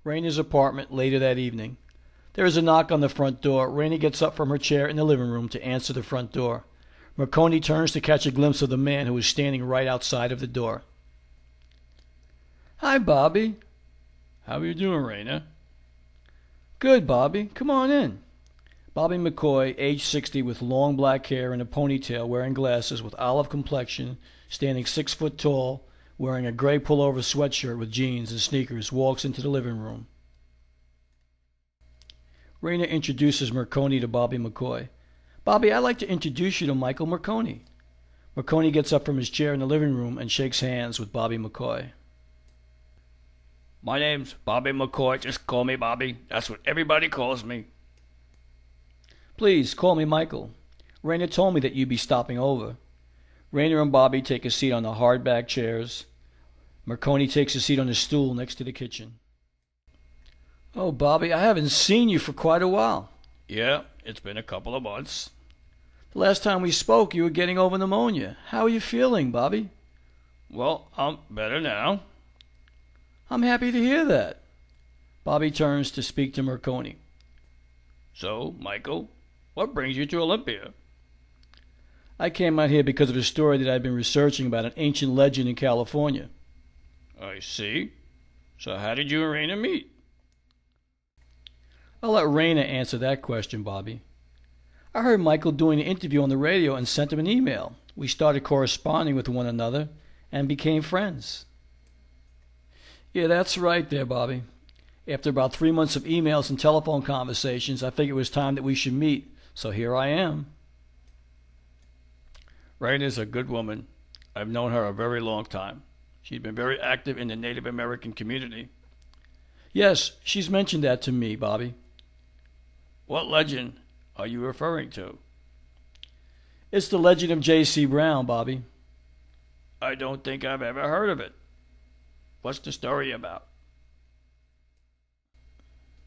Raina's apartment later that evening. There is a knock on the front door. Raina gets up from her chair in the living room to answer the front door. Merconi turns to catch a glimpse of the man who is standing right outside of the door. "Hi, Bobby." "How are you doing, Raina?" "Good, Bobby. Come on in." Bobby McCoy, age 60, with long black hair and a ponytail, wearing glasses, with olive complexion, standing 6 foot tall, wearing a gray pullover sweatshirt with jeans and sneakers, walks into the living room. Raina introduces Merconi to Bobby McCoy. "Bobby, I'd like to introduce you to Michael Merconi." Merconi gets up from his chair in the living room and shakes hands with Bobby McCoy. "My name's Bobby McCoy. Just call me Bobby. That's what everybody calls me." "Please, call me Michael. Raina told me that you'd be stopping over." Raina and Bobby take a seat on the hardback chairs. Merconi takes a seat on a stool next to the kitchen. "Oh, Bobby, I haven't seen you for quite a while." "Yeah, it's been a couple of months." "The last time we spoke, you were getting over pneumonia. How are you feeling, Bobby?" "Well, I'm better now." "I'm happy to hear that." Bobby turns to speak to Merconi. "So, Michael, what brings you to Olympia?" "I came out here because of a story that I've been researching about an ancient legend in California." "I see. So how did you and Raina meet?" "I'll let Raina answer that question, Bobby." "I heard Michael doing an interview on the radio and sent him an email. We started corresponding with one another and became friends." "Yeah, that's right there, Bobby. After about 3 months of emails and telephone conversations, I figured it was time that we should meet, so here I am." "Raina's a good woman. I've known her a very long time. She's been very active in the Native American community." "Yes, she's mentioned that to me, Bobby." "What legend are you referring to?" "It's the legend of J.C. Brown, Bobby." "I don't think I've ever heard of it. What's the story about?"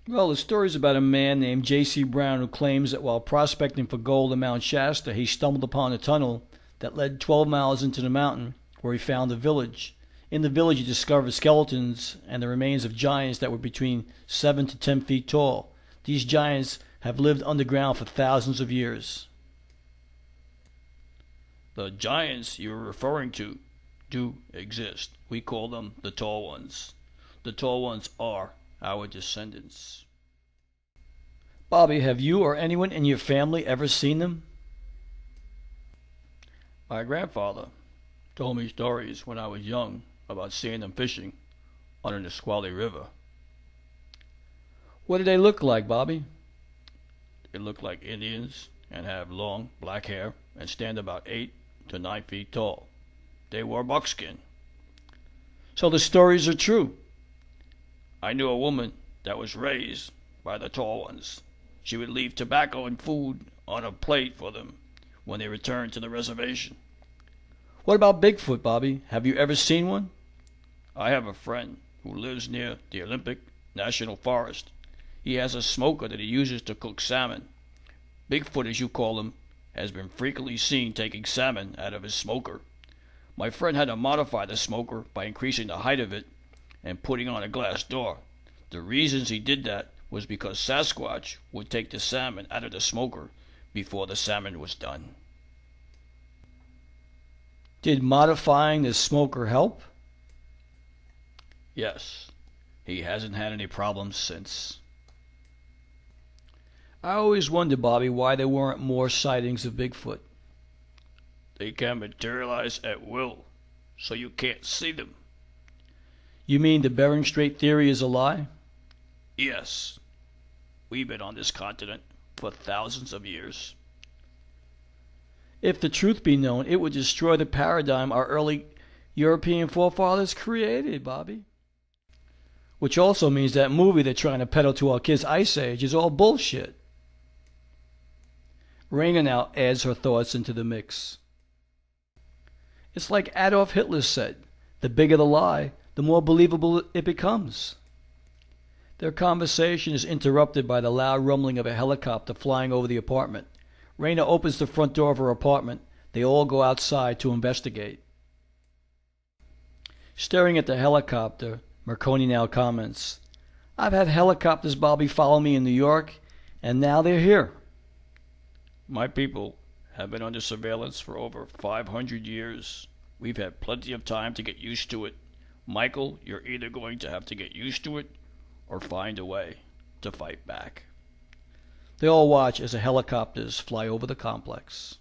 "Well, the story's about a man named J.C. Brown who claims that while prospecting for gold in Mount Shasta, he stumbled upon a tunnel that led 12 miles into the mountain, where he found a village. In the village, he discovered skeletons and the remains of giants that were between 7 to 10 feet tall. These giants have lived underground for thousands of years." "The giants you're referring to do exist. We call them the Tall Ones. The Tall Ones are our descendants." "Bobby, have you or anyone in your family ever seen them?" "My grandfather told me stories when I was young about seeing them fishing on the Nisqually River." "What did they look like, Bobby?" "They look like Indians and have long black hair and stand about 8 to 9 feet tall. They wore buckskin." "So the stories are true?" "I knew a woman that was raised by the Tall Ones. She would leave tobacco and food on a plate for them when they returned to the reservation." "What about Bigfoot, Bobby? Have you ever seen one?" "I have a friend who lives near the Olympic National Forest. He has a smoker that he uses to cook salmon. Bigfoot, as you call him, has been frequently seen taking salmon out of his smoker. My friend had to modify the smoker by increasing the height of it and putting on a glass door. The reasons he did that was because Sasquatch would take the salmon out of the smoker before the salmon was done." "Did modifying the smoker help?" "Yes. He hasn't had any problems since." "I always wondered, Bobby, why there weren't more sightings of Bigfoot." "They can materialize at will, so you can't see them." "You mean the Bering Strait theory is a lie?" "Yes. We've been on this continent for thousands of years." "If the truth be known, it would destroy the paradigm our early European forefathers created, Bobby." "Which also means that movie they're trying to peddle to our kids, Ice Age, is all bullshit." Raina now adds her thoughts into the mix. "It's like Adolf Hitler said, the bigger the lie, the more believable it becomes." Their conversation is interrupted by the loud rumbling of a helicopter flying over the apartment. Raina opens the front door of her apartment. They all go outside to investigate. Staring at the helicopter, Merconi now comments, I've had helicopters, Bobby, follow me in New York, and now they're here. My people have been under surveillance for over 500 years. We've had plenty of time to get used to it. Michael, you're either going to have to get used to it or find a way to fight back. They all watch as the helicopters fly over the complex.